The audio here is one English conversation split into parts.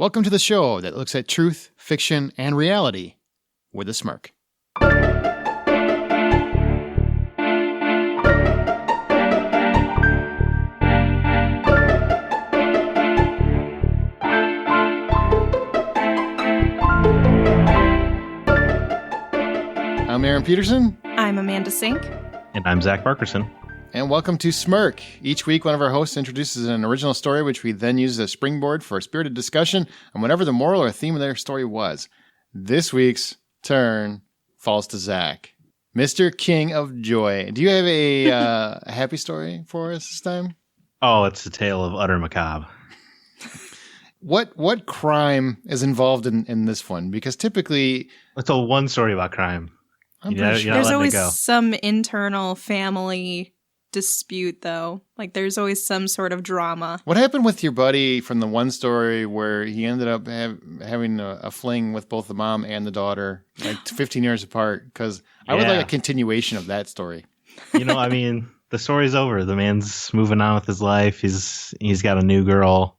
Welcome to the show that looks at truth, fiction, and reality with a smirk. I'm Aaron Peterson. I'm Amanda Sink. And I'm Zack Parkerson. And welcome to Smirk. Each week, one of our hosts introduces an original story, which we then use as a springboard for a spirited discussion on whatever the moral or theme of their story was. This week's turn falls to Zack, Mr. King of Joy. Do you have a happy story for us this time? Oh, it's a tale of utter macabre. What crime is involved in this one? Because typically... It's a one story about crime. There's always some internal family dispute, though. Like, there's always some sort of drama. What happened with your buddy from the one story where he ended up having a fling with both the mom and the daughter, like 15 years apart? Because I would like a continuation of that story. The story's over. The man's moving on with his life. He's got a new girl.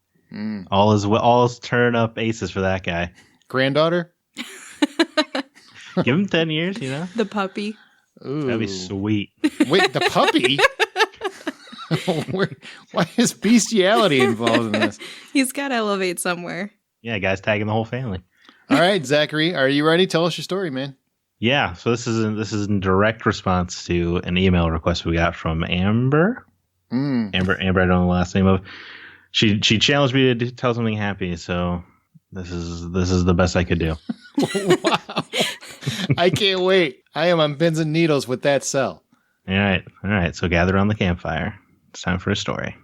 All is turn up aces for that guy. Granddaughter? Give him 10 years, The puppy. Ooh. That'd be sweet. Wait, the puppy? Why is bestiality involved in this? He's got to elevate somewhere. Yeah, guy's tagging the whole family. All right, Zachary, are you ready? Tell us your story, man. Yeah, so this is in direct response to an email request we got from Amber. Amber, I don't know the last name of. She challenged me to tell something happy, so this is the best I could do. Wow. I can't wait. I am on pins and needles with that cell. All right. So gather around the campfire. It's time for a story.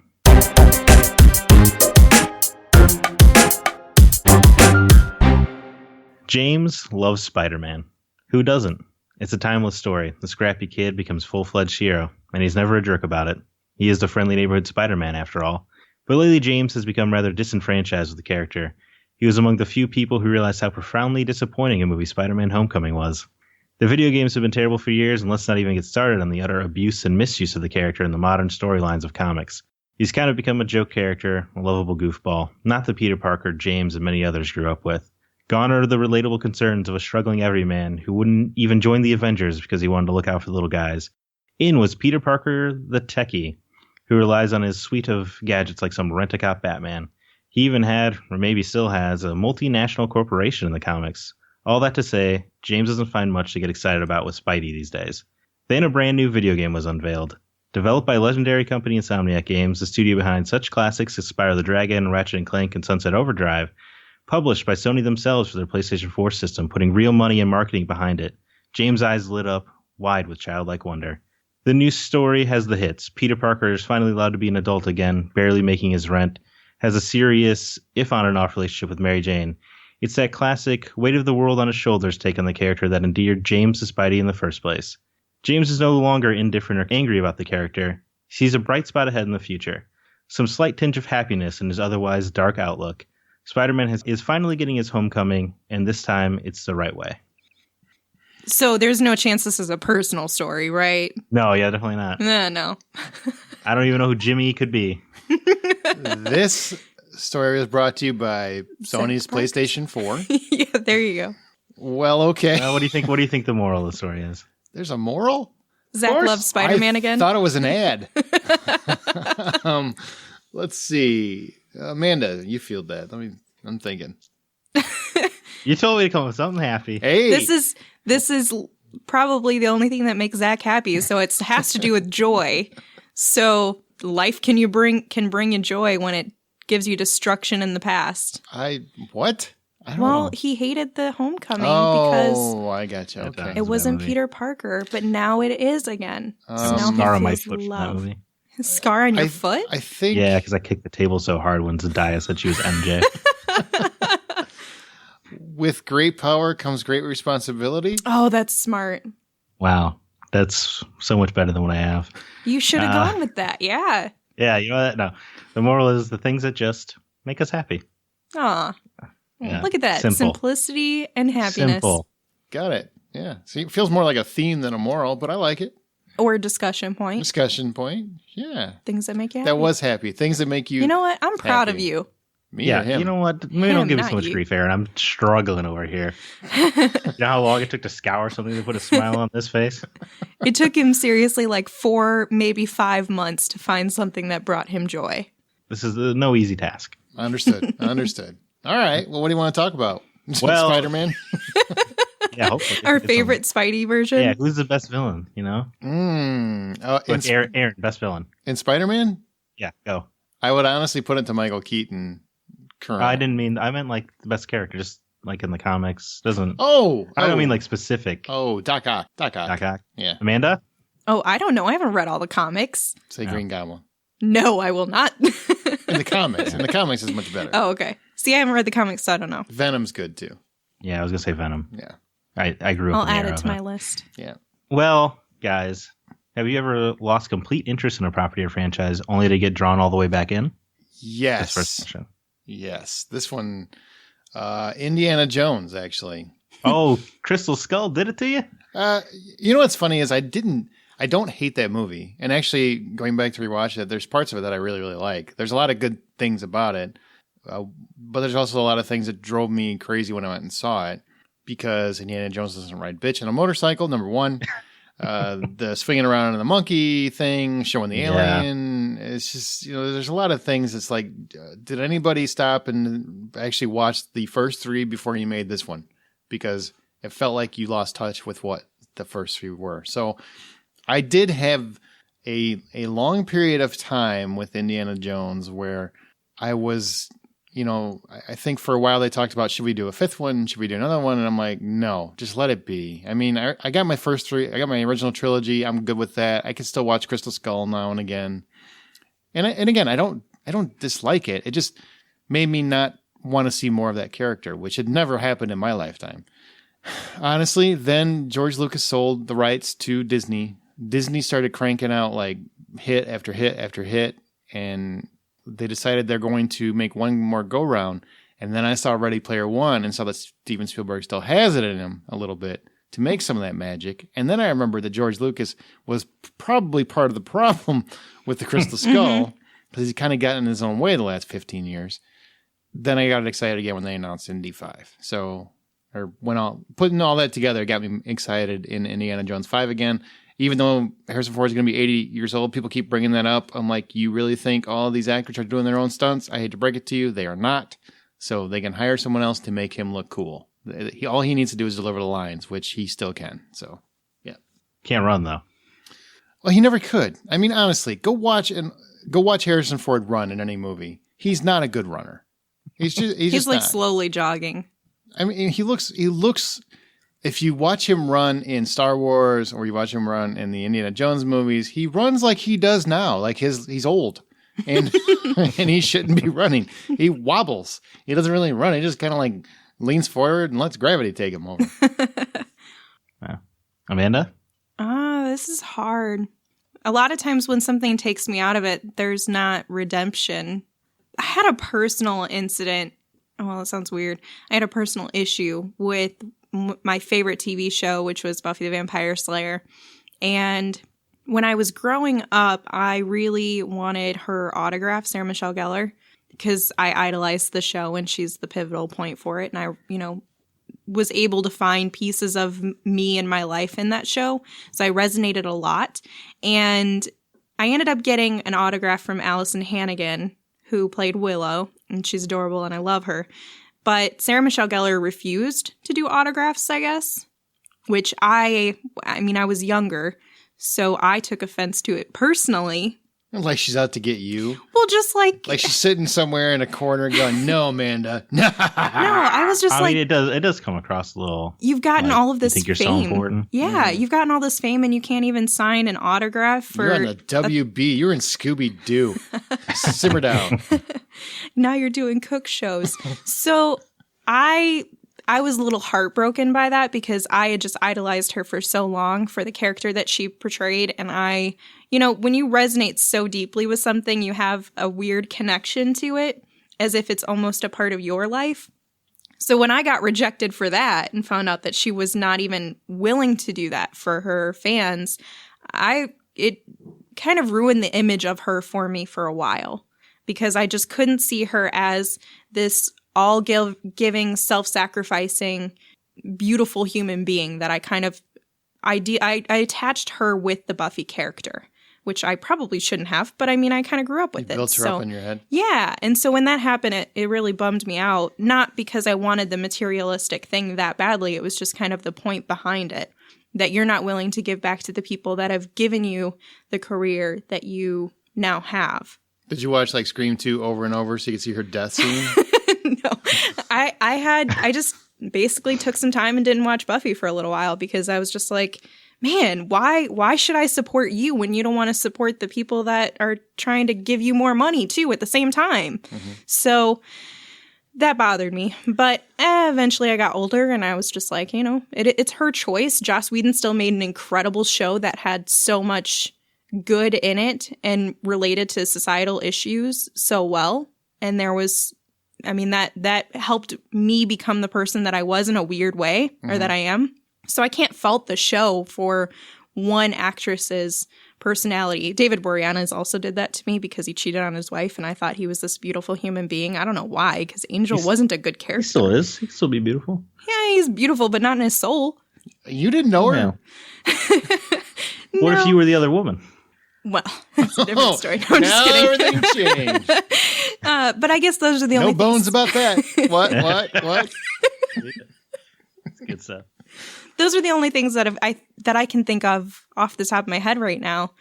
James loves Spider-Man. Who doesn't? It's a timeless story. The scrappy kid becomes full-fledged hero, and he's never a jerk about it. He is the friendly neighborhood Spider-Man, after all. But lately, James has become rather disenfranchised with the character. He was among the few people who realized how profoundly disappointing a movie Spider-Man Homecoming was. The video games have been terrible for years, and let's not even get started on the utter abuse and misuse of the character in the modern storylines of comics. He's kind of become a joke character, a lovable goofball, not the Peter Parker James and many others grew up with. Gone are the relatable concerns of a struggling everyman who wouldn't even join the Avengers because he wanted to look out for the little guys. In was Peter Parker the techie, who relies on his suite of gadgets like some rent-a-cop Batman. He even had, or maybe still has, a multinational corporation in the comics. All that to say, James doesn't find much to get excited about with Spidey these days. Then a brand new video game was unveiled. Developed by legendary company Insomniac Games, the studio behind such classics as Spyro the Dragon, Ratchet & Clank, and Sunset Overdrive, published by Sony themselves for their PlayStation 4 system, putting real money and marketing behind it. James' eyes lit up wide with childlike wonder. The new story has the hits. Peter Parker is finally allowed to be an adult again, barely making his rent, has a serious, if on and off relationship with Mary Jane. It's that classic weight of the world on his shoulders take on the character that endeared James to Spidey in the first place. James is no longer indifferent or angry about the character. He sees a bright spot ahead in the future. Some slight tinge of happiness in his otherwise dark outlook. Spider-Man is finally getting his homecoming, and this time it's the right way. So there's no chance this is a personal story, right? No, yeah, definitely not. No. I don't even know who Jimmy could be. This story was brought to you by Sony's PlayStation 4. Yeah, there you go. Well, okay. What do you think? What do you think the moral of the story is? There's a moral? Zack loves Spider-Man again? I thought it was an ad. Let's see. Amanda, you field that. I'm thinking. You told me to come up with something happy. Hey. This is probably the only thing that makes Zack happy, so it has to do with joy. So life can bring you joy when it gives you destruction in the past. What? I don't well, know. he hated the homecoming because I gotcha. Okay. it wasn't Peter Parker, but now it is again. So now Scar on he my feels foot from that love. movie. Scar on your foot? I think. Yeah, because I kicked the table so hard when Zendaya said she was MJ. With great power comes great responsibility. Oh, that's smart. Wow, that's so much better than what I have. You should have gone with that. Yeah. Yeah, you know what? No, the moral is the things that just make us happy. Aw. Yeah, Look at that. simple. Simplicity and happiness. Simple. Got it. Yeah. See, it feels more like a theme than a moral, but I like it. Or a discussion point. Discussion point. Yeah. Things that make you happy. That was happy. Things that make you. You know what? I'm proud of happy. you. Me or him? You know what? Maybe don't give me not so much you. grief, Aaron. I'm struggling over here. You know how long it took to scour something to put a smile on this face? It took him seriously like 4, maybe 5 months to find something that brought him joy. This is no easy task. Understood. All right. Well, what do you want to talk about? Well- Spider-Man? Yeah, hopefully. Our It's favorite Spidey version. Yeah, who's the best villain, you know? In, Aaron, best villain. in Spider-Man? Yeah, go. I would honestly put it to Michael Keaton. Current. I meant like the best character, just like in the comics. I don't mean like specific. Doc Ock. Doc Ock. Yeah. Amanda? Oh, I don't know. I haven't read all the comics. Say Green Goblin. No, I will not. In the comics is much better. Oh, okay. See, I haven't read the comics, so I don't know. Venom's good too. Yeah, I was gonna say Venom. Yeah. I grew up. I'll in the add era it to of my list. Yeah. Well, guys, have you ever lost complete interest in a property or franchise only to get drawn all the way back in? Yes. This first question. Yes. This one, Indiana Jones, actually. Oh, Crystal Skull did it to you? You know what's funny is I don't hate that movie. And actually, going back to rewatch it, there's parts of it that I really, really like. There's a lot of good things about it. But there's also a lot of things that drove me crazy when I went and saw it. Because Indiana Jones doesn't ride bitch on a motorcycle, number one. The swinging around on the monkey thing, showing the alien. It's just, there's a lot of things. It's like, did anybody stop and actually watch the first 3 before you made this one? Because it felt like you lost touch with what the first 3 were. So I did have a long period of time with Indiana Jones where I was, I think for a while they talked about, should we do a 5th one? Should we do another one? And I'm like, no, just let it be. I mean, I got my first 3. I got my original trilogy. I'm good with that. I can still watch Crystal Skull now and again. And again, I don't dislike it. It just made me not want to see more of that character, which had never happened in my lifetime. Honestly, then George Lucas sold the rights to Disney. Disney started cranking out like hit after hit after hit, and they decided they're going to make one more go round. And then I saw Ready Player One and saw that Steven Spielberg still has it in him a little bit to make some of that magic. And then I remember that George Lucas was probably part of the problem with the Crystal Skull because he kind of got in his own way the last 15 years. Then I got excited again when they announced Indy 5. Putting all that together got me excited in Indiana Jones 5 again. Even though Harrison Ford is going to be 80 years old, people keep bringing that up. I'm like, you really think all these actors are doing their own stunts? I hate to break it to you, they are not. So they can hire someone else to make him look cool. All he needs to do is deliver the lines, which he still can. So, yeah. Can't run though. Well, he never could. I mean, honestly, go watch Harrison Ford run in any movie. He's not a good runner. He's just like not. slowly jogging. I mean, he looks. If you watch him run in Star Wars or you watch him run in the Indiana Jones movies, he runs like he does now. Like he's old, and and he shouldn't be running. He wobbles. He doesn't really run. He just kind of like leans forward and lets gravity take him over. Amanda? This is hard. A lot of times when something takes me out of it, there's not redemption. I had a personal incident. Well, it sounds weird. I had a personal issue with my favorite TV show, which was Buffy the Vampire Slayer. And when I was growing up, I really wanted her autograph, Sarah Michelle Gellar, because I idolized the show and she's the pivotal point for it. And I, was able to find pieces of me and my life in that show. So I resonated a lot. And I ended up getting an autograph from Allison Hannigan, who played Willow, and she's adorable and I love her. But Sarah Michelle Gellar refused to do autographs, I guess, which I was younger, so I took offense to it personally. Like she's out to get you. Well, just like she's sitting somewhere in a corner going, "No, Amanda, no." No, I was just I mean, it does come across a little. You've gotten all of this you think you're fame. so important. Yeah, you've gotten all this fame, and you can't even sign an autograph for. You're on the WB. You're in Scooby Doo. Simmer down. Now you're doing cook shows. So I was a little heartbroken by that because I had just idolized her for so long for the character that she portrayed. And when you resonate so deeply with something, you have a weird connection to it as if it's almost a part of your life. So when I got rejected for that and found out that she was not even willing to do that for her fans, it kind of ruined the image of her for me for a while. because I just couldn't see her as this all-giving, self-sacrificing, beautiful human being that I kind of I attached her with the Buffy character, which I probably shouldn't have, but I mean, I kind of grew up with it. Built her up in your head. Yeah, and so when that happened, it really bummed me out, not because I wanted the materialistic thing that badly, it was just kind of the point behind it, that you're not willing to give back to the people that have given you the career that you now have. Did you watch like Scream 2 over and over so you could see her death scene? No, I just basically took some time and didn't watch Buffy for a little while because I was just like, man, why should I support you when you don't want to support the people that are trying to give you more money too at the same time? Mm-hmm. So that bothered me. But eventually I got older and I was just like, it's her choice. Joss Whedon still made an incredible show that had so much good in it and related to societal issues so well. And there was, that helped me become the person that I was in a weird way, or that I am. So I can't fault the show for one actress's personality. David Boreanaz also did that to me because he cheated on his wife, and I thought he was this beautiful human being. I don't know why, because Angel wasn't a good character. He still is. He can still be beautiful. Yeah, he's beautiful, but not in his soul. You didn't know her? No. What if you were the other woman? Well, that's a different story. No, I'm just kidding. Everything changed. But I guess those are the only No bones things. about that. What? That's good stuff. Those are the only things that I can think of off the top of my head right now.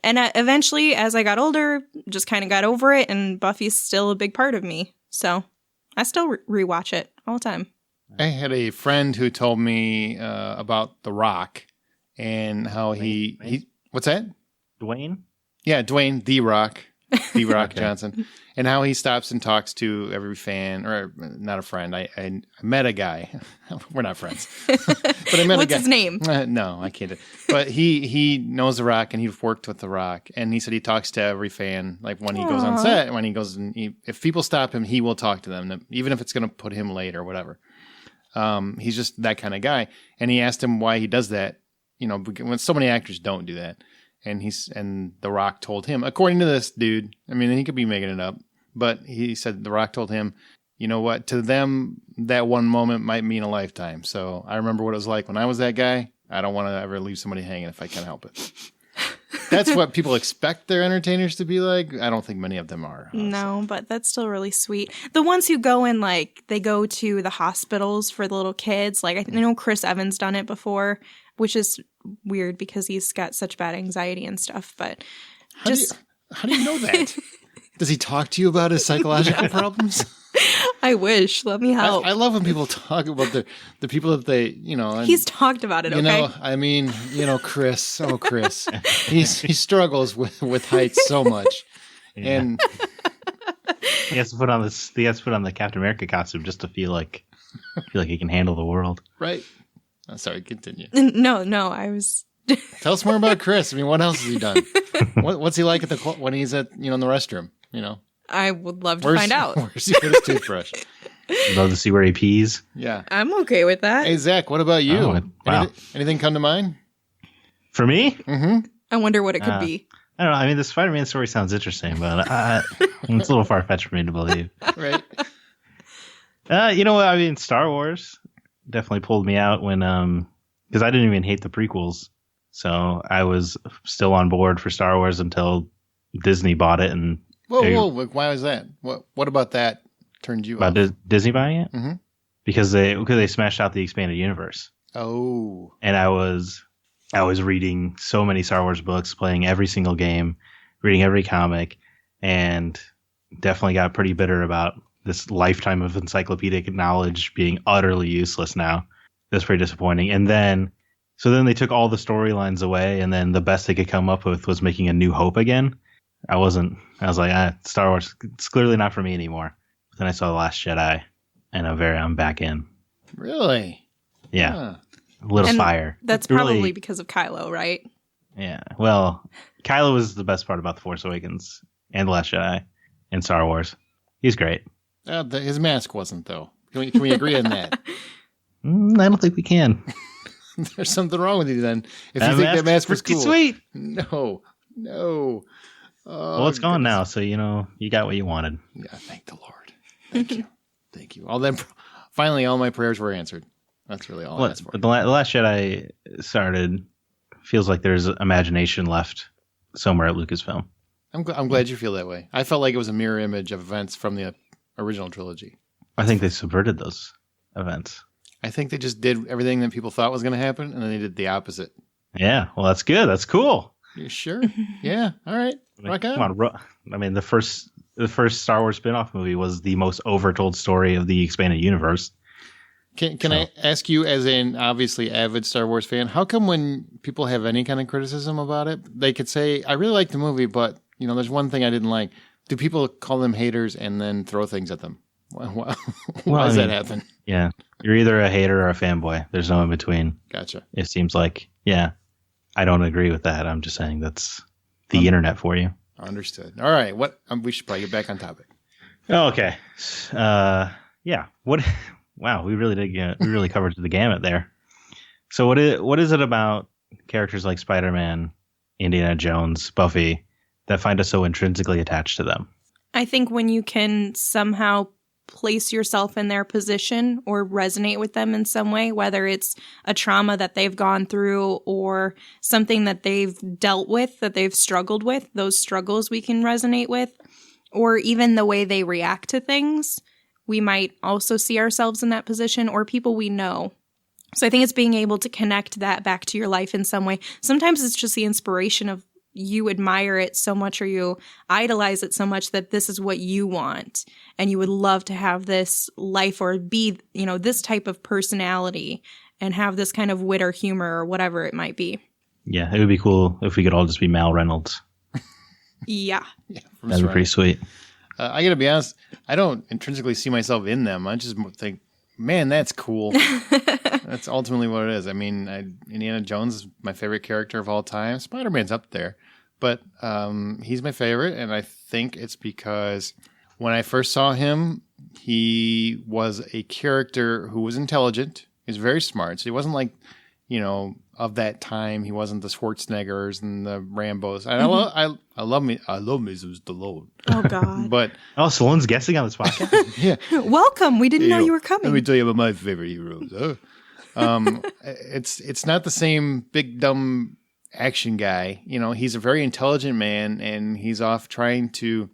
And eventually, as I got older, just kind of got over it, and Buffy's still a big part of me. So I still rewatch it all the time. I had a friend who told me about The Rock and how he what's that? Dwayne? Yeah, Dwayne, The Rock Okay. Johnson, and how he stops and talks to every fan, or not a friend. I met a guy. We're not friends, but I met a guy. What's his name? No, I can't. But he knows The Rock, and he's worked with The Rock, and he said he talks to every fan, like when he goes on set, when he goes, and if people stop him, he will talk to them, even if it's going to put him late or whatever. He's just that kind of guy, and he asked him why he does that. When so many actors don't do that. And The Rock told him, according to this dude, he could be making it up, but he said The Rock told him, you know what, to them, that one moment might mean a lifetime. So I remember what it was like when I was that guy. I don't want to ever leave somebody hanging if I can help it. That's what people expect their entertainers to be like. I don't think many of them are. Honestly. No, but that's still really sweet. The ones who go in, they go to the hospitals for the little kids. I know Chris Evans done it before, which is weird because he's got such bad anxiety and stuff. But how do you know that? Does he talk to you about his psychological problems? I wish. Let me help. I love when people talk about the people that they, and, he's talked about it, okay? Chris. Oh, Chris. He struggles with heights so much. Yeah. And he has to put on the Captain America costume just to feel like he can handle the world. Right. Oh, sorry, continue. No, I was... Tell us more about Chris. What else has he done? What's he like when he's at, in the restroom, I would love to find out. Where's he with his toothbrush? Love to see where he pees. Yeah. I'm okay with that. Hey, Zach, what about you? Oh, wow. Anything come to mind? For me? Mm-hmm. I wonder what it could be. I don't know. The Spider-Man story sounds interesting, but it's a little far-fetched for me to believe. Right. You know what? Star Wars definitely pulled me out when, because I didn't even hate the prequels. So I was still on board for Star Wars until Disney bought it. And whoa! Why was that? What about that turned you off? Disney buying it? Mm-hmm. Because they smashed out the expanded universe. Oh. And I was reading so many Star Wars books, playing every single game, reading every comic, and definitely got pretty bitter about this lifetime of encyclopedic knowledge being utterly useless now. That's pretty disappointing. And then they took all the storylines away, and then the best they could come up with was making A New Hope again. I was like, Star Wars, it's clearly not for me anymore. But then I saw The Last Jedi, and I'm back in. Really? Yeah. Huh. Lit a fire. That's Really, probably because of Kylo, right? Yeah. Well, Kylo was the best part about The Force Awakens and The Last Jedi and Star Wars. He's great. His mask wasn't, though. Can we agree on that? I don't think we can. There's something wrong with you then. If you think that mask was cool. Sweet. No. Oh, Well, it's gone goodness. now, so you got what you wanted. Yeah, thank the Lord. Thank you. Thank you. Finally, all my prayers were answered. That's really all I asked for. But the Last Jedi started feels like there's imagination left somewhere at Lucasfilm. I'm glad you feel that way. I felt like it was a mirror image of events from the original trilogy. I think they subverted those events. I think they just did everything that people thought was going to happen, and then they did the opposite. Yeah, well, that's good. That's cool. You sure? Yeah. All right. Rock on. Come on, I mean, the first Star Wars spin-off movie was the most overtold story of the expanded universe. Can I ask you, as an obviously avid Star Wars fan, how come when people have any kind of criticism about it, they could say, I really like the movie, but there's one thing I didn't like. Do people call them haters and then throw things at them? Why does that happen? Yeah. You're either a hater or a fanboy. There's no in between. Gotcha. It seems like, yeah. I don't agree with that. I'm just saying that's the internet for you. Understood. All right. We should probably get back on topic. Oh, okay. Yeah. Wow, we really covered the gamut there. So what is it about characters like Spider-Man, Indiana Jones, Buffy that find us so intrinsically attached to them? I think when you can somehow place yourself in their position or resonate with them in some way, whether it's a trauma that they've gone through or something that they've dealt with, that they've struggled with, those struggles we can resonate with, or even the way they react to things. We might also see ourselves in that position, or people we know. So I think it's being able to connect that back to your life in some way. Sometimes it's just the inspiration of you admire it so much or you idolize it so much that this is what you want. And you would love to have this life or be, this type of personality and have this kind of wit or humor or whatever it might be. Yeah, it would be cool if we could all just be Mal Reynolds. Yeah. That'd be pretty sweet. I got to be honest, I don't intrinsically see myself in them. I just think, man, that's cool. That's ultimately what it is. I mean, Indiana Jones is my favorite character of all time. Spider-Man's up there, but he's my favorite, and I think it's because when I first saw him, he was a character who was intelligent. He was very smart, so he wasn't like, of that time. He wasn't the Schwarzeneggers and the Rambos. And I love me some Stallone. Oh God! But Stallone's guessing on this podcast. yeah, Welcome. We didn't know you were coming. Let me tell you about my favorite heroes. It's not the same big dumb action guy. He's a very intelligent man, and he's off trying to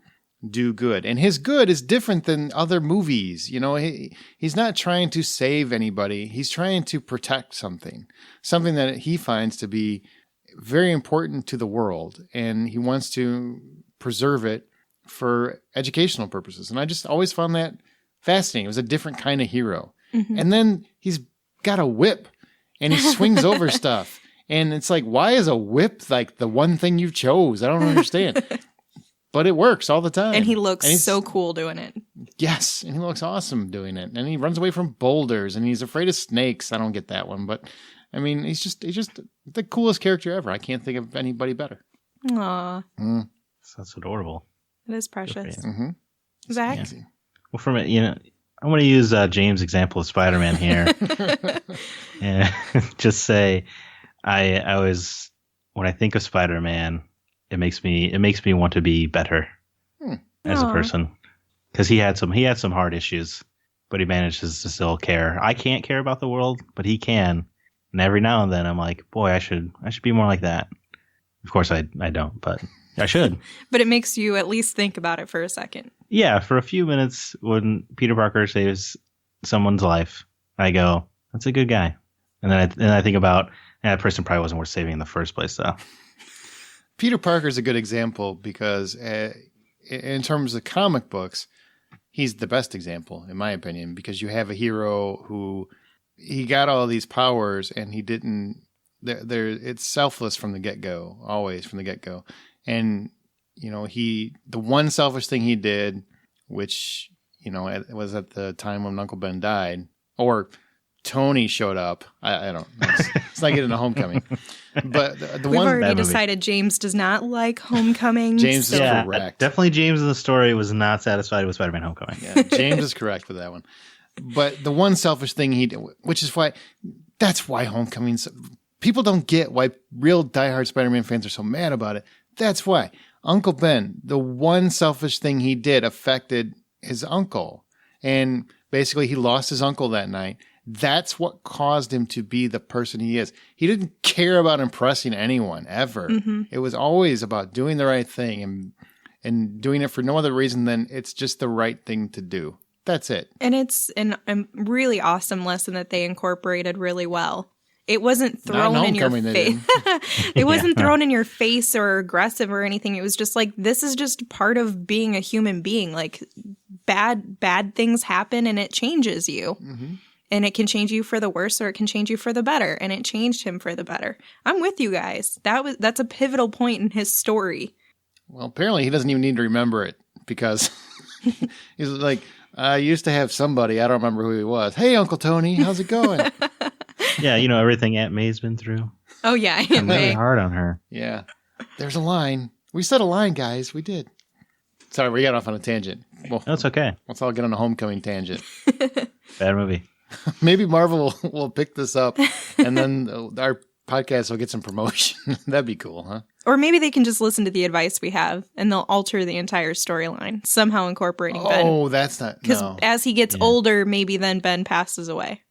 do good. And his good is different than other movies. He's not trying to save anybody. He's trying to protect something that he finds to be very important to the world. And he wants to preserve it for educational purposes. And I just always found that fascinating. It was a different kind of hero. Mm-hmm. And then he's got a whip and he swings over stuff. And it's like, why is a whip like the one thing you chose? I don't understand. But it works all the time. And he looks so cool doing it. Yes, and he looks awesome doing it. And he runs away from boulders, and he's afraid of snakes. I don't get that one, but I mean, he's just the coolest character ever. I can't think of anybody better. Aw. That's adorable. It is precious. Mm-hmm. Zach? Easy. Well, from it, I want to use James' example of Spider-Man here. And just say, I always, when I think of Spider-Man, it makes me want to be better as a person, because he had some hard issues, but he manages to still care. I can't care about the world, but he can, and every now and then I'm like, boy, I should be more like that. Of course, I don't, but I should. But it makes you at least think about it for a second. Yeah, for a few minutes when Peter Parker saves someone's life, I go, that's a good guy, and then I think about that person probably wasn't worth saving in the first place, though. Peter Parker is a good example because in terms of comic books, he's the best example, in my opinion, because you have a hero who he got all these powers and he didn't. It's selfless from the get-go, always from the get-go. And, the one selfish thing he did, which, it was at the time when Uncle Ben died, or Tony showed up. I don't know. It's not getting a Homecoming. But We've already decided James does not like Homecoming. James is correct. Definitely James in the story was not satisfied with Spider-Man Homecoming. Yeah, James is correct with that one. But the one selfish thing he did, which is that's why Homecoming, people don't get why real diehard Spider-Man fans are so mad about it. That's why. Uncle Ben, the one selfish thing he did affected his uncle. And basically he lost his uncle that night. That's what caused him to be the person he is. He didn't care about impressing anyone ever. Mm-hmm. It was always about doing the right thing and doing it for no other reason than it's just the right thing to do. That's it. And it's a really awesome lesson that they incorporated really well. It wasn't thrown in your face. It wasn't thrown in your face or aggressive or anything. It was just like, this is just part of being a human being. Like bad things happen and it changes you. Mm-hmm. And it can change you for the worse or it can change you for the better. And it changed him for the better. I'm with you guys. That's a pivotal point in his story. Well, apparently he doesn't even need to remember it because he's like, I used to have somebody. I don't remember who he was. Hey, Uncle Tony, how's it going? Yeah, everything Aunt May's been through. Oh, yeah. Aunt I'm really May. hard on her. Yeah. There's a line. We said a line, guys. We did. Sorry, we got off on a tangent. Well, That's okay. let's all get on a homecoming tangent. Bad movie. Maybe Marvel will pick this up and then our podcast will get some promotion. That'd be cool, huh? Or maybe they can just listen to the advice we have and they'll alter the entire storyline, somehow incorporating Ben. Oh, that's not. Because No. as he gets older, maybe then Ben passes away.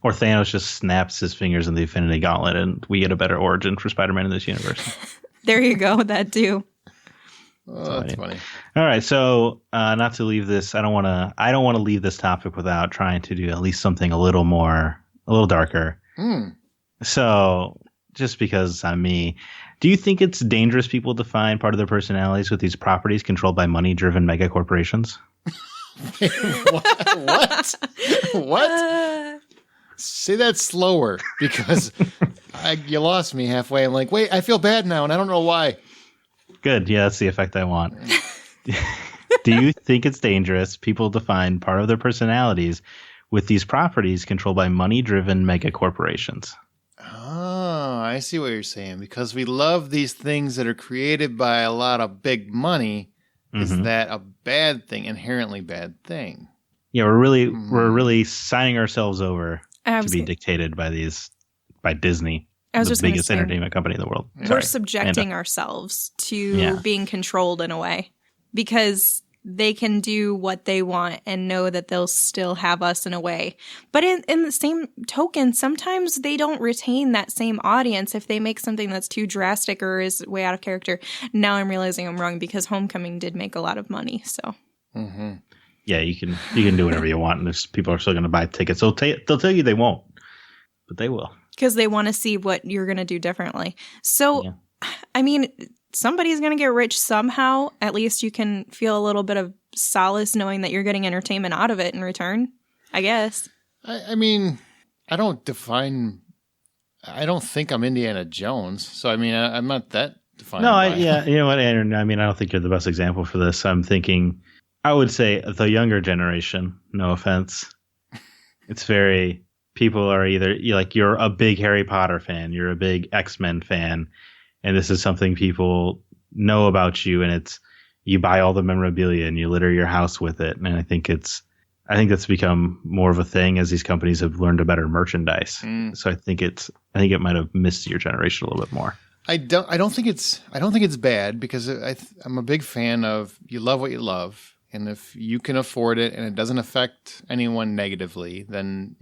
Or Thanos just snaps his fingers in the Infinity Gauntlet and we get a better origin for Spider-Man in this universe. There you go. That too. Oh, that's funny. All right, so not to leave this, I don't want to leave this topic without trying to do at least something a little darker. Mm. So, just because I'm me, do you think it's dangerous people define part of their personalities with these properties controlled by money-driven mega corporations? What? What? Say that slower because you lost me halfway. I'm like, wait, I feel bad now, and I don't know why. Good. Yeah, that's the effect I want. Do you think it's dangerous people define part of their personalities with these properties controlled by money-driven mega corporations? Oh, I see what you're saying. Because we love these things that are created by a lot of big money. Is that a bad thing, inherently bad thing? Yeah, we're really signing ourselves over to be dictated by Disney, the biggest entertainment company in the world. We're subjecting ourselves to being controlled in a way because they can do what they want and know that they'll still have us in a way. But in the same token, sometimes they don't retain that same audience if they make something that's too drastic or is way out of character. Now I'm realizing I'm wrong because Homecoming did make a lot of money. So, yeah, you can do whatever you want, and there's people are still going to buy tickets. They'll tell you they won't, but they will because they want to see what you're going to do differently. So, I mean, somebody's going to get rich somehow. At least you can feel a little bit of solace knowing that you're getting entertainment out of it in return, I guess. I mean, I don't think I'm Indiana Jones. So, I mean, I'm not that defined. No, you know what, Aaron? I mean, I don't think you're the best example for this. I'm thinking, I would say the younger generation, no offense. It's very, people are either, you're a big Harry Potter fan, you're a big X-Men fan, and this is something people know about you, and it's, you buy all the memorabilia and you litter your house with it. And I think that's become more of a thing as these companies have learned to better merchandise. So I think it might have missed your generation a little bit more. I don't think it's bad because I'm a big fan of you love what you love. And if you can afford it and it doesn't affect anyone negatively, then,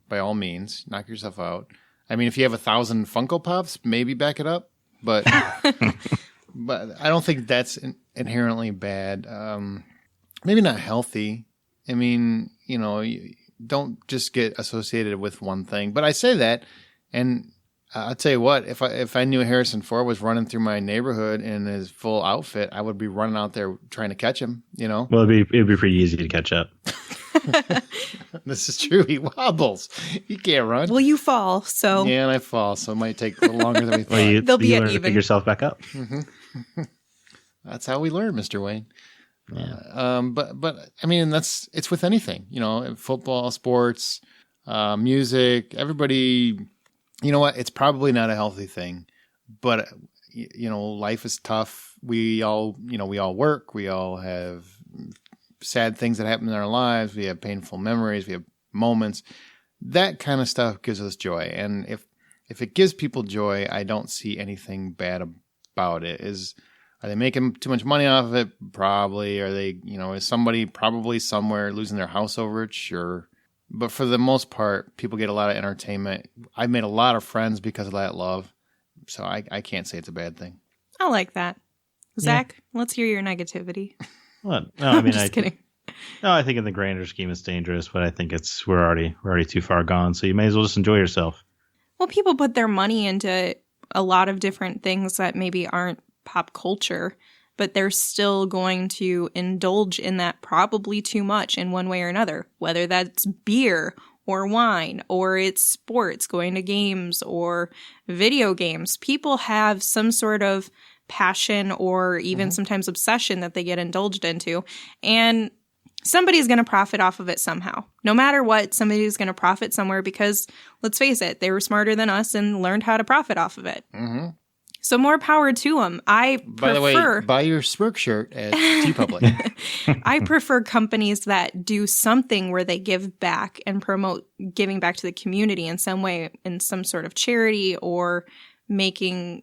by all means, knock yourself out. I mean, if you have 1,000 Funko Pops, maybe back it up. But but I don't think that's inherently bad. Maybe not healthy. I mean, you don't just get associated with one thing. But I say that, and I'll tell you what, if I knew Harrison Ford was running through my neighborhood in his full outfit, I would be running out there trying to catch him, Well, it'd be pretty easy to catch up. This is true. He wobbles. He can't run. Well, you fall, so. Yeah, and I fall, so it might take a little longer than we thought. Well, They'll be you at learn to even. pick yourself back up. That's how we learn, Mr. Wayne. Yeah. But I mean, it's with anything, football, sports, music, everybody. You know what? It's probably not a healthy thing, but life is tough. We all work. We all have sad things that happen in our lives. We have painful memories. We have moments. That kind of stuff gives us joy. And if it gives people joy, I don't see anything bad about it. As Are they making too much money off of it? Probably. Are they, is somebody probably somewhere losing their house over it? Sure. But for the most part, people get a lot of entertainment. I've made a lot of friends because of that love. So I can't say it's a bad thing. I like that. Zach, let's hear your negativity. What? No, I mean, Just kidding. No, I think in the grander scheme it's dangerous, but I think we're already too far gone. So you may as well just enjoy yourself. Well, people put their money into a lot of different things that maybe aren't pop culture, but they're still going to indulge in that probably too much in one way or another, whether that's beer or wine or it's sports, going to games or video games. People have some sort of passion or even sometimes obsession that they get indulged into, and somebody's going to profit off of it somehow. No matter what, somebody's going to profit somewhere because, let's face it, they were smarter than us and learned how to profit off of it. Mm-hmm. So more power to them. By the way, buy your Smirk shirt at TeePublic. I prefer companies that do something where they give back and promote giving back to the community in some way, in some sort of charity, or asking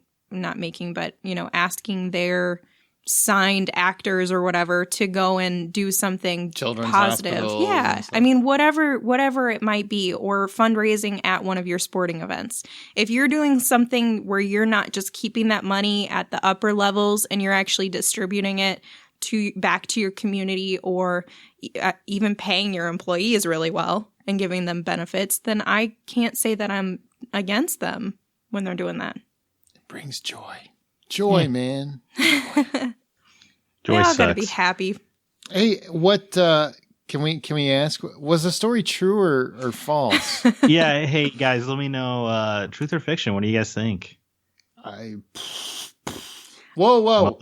their signed actors or whatever to go and do something Children's positive. Yeah. I mean, whatever it might be, or fundraising at one of your sporting events. If you're doing something where you're not just keeping that money at the upper levels and you're actually distributing it back to your community, or even paying your employees really well and giving them benefits, then I can't say that I'm against them when they're doing that. It brings joy. Joy, man. Joy they all sucks. gotta be happy. Hey, what can we ask? Was the story true or false? Yeah. Hey guys, let me know. Truth or fiction? What do you guys think? Whoa.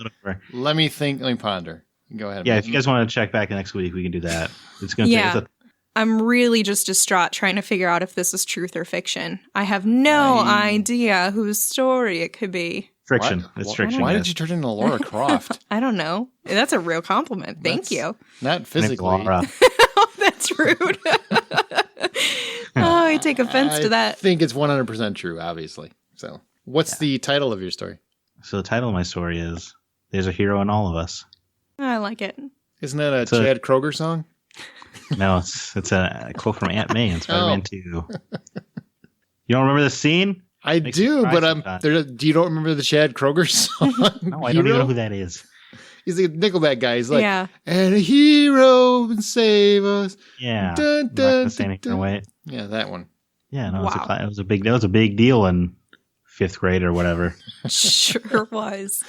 Let me think. Let me ponder. Go ahead. Yeah, if you guys want to check back next week, we can do that. It's gonna take I'm really just distraught trying to figure out if this is truth or fiction. I have no idea whose story it could be. Friction. What? It's friction. Why did you turn into Laura Croft? I don't know. That's a real compliment. Thank you. Not physically. Oh, that's rude. I take offense to that. I think it's 100% true, obviously. So, what's the title of your story? So the title of my story is "There's a Hero in All of Us." I like it. Isn't that a Chad Kroeger song? No, it's a quote from Aunt May in Spider-Man 2. You don't remember the scene? I do, but do you don't remember the Chad Kroeger song? No, I don't even know who that is. He's the Nickelback guy. He's like, and a hero and save us. Yeah. Dun, dun, dun, dun. Away. Yeah, that one. Yeah, no, it was a big deal in 5th grade or whatever. Sure was.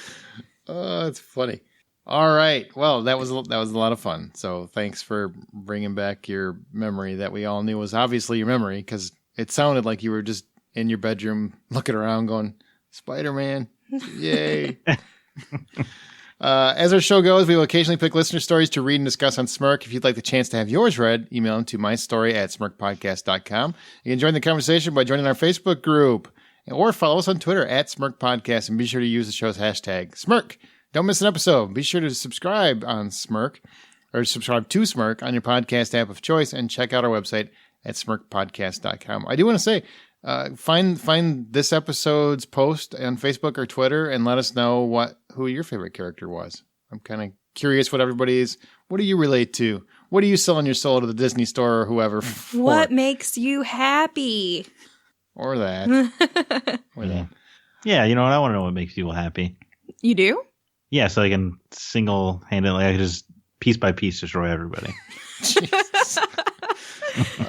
Oh, it's funny. All right. Well, that was a lot of fun. So thanks for bringing back your memory that we all knew was obviously your memory, because it sounded like you were just in your bedroom looking around going, Spider-Man, yay. As our show goes, we will occasionally pick listener stories to read and discuss on Smirk. If you'd like the chance to have yours read, email them to mystory@smirkpodcast.com. You can join the conversation by joining our Facebook group, or follow us on Twitter @SmirkPodcast, and be sure to use the show's hashtag Smirk. Don't miss an episode. Be sure to subscribe on Smirk, or subscribe to Smirk on your podcast app of choice, and check out our website at smirkpodcast.com. I do want to say, find this episode's post on Facebook or Twitter and let us know who your favorite character was. I'm kind of curious what do you relate to? What are you selling your soul to the Disney store or whoever for? What makes you happy? Or that. Yeah, you know what? I want to know what makes people happy. You do? Yeah, so I can single-handedly, I can just piece by piece destroy everybody. Jesus.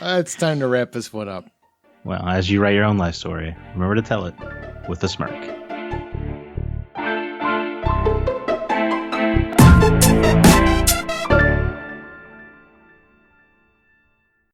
It's time to wrap this one up. Well, as you write your own life story, remember to tell it with a smirk.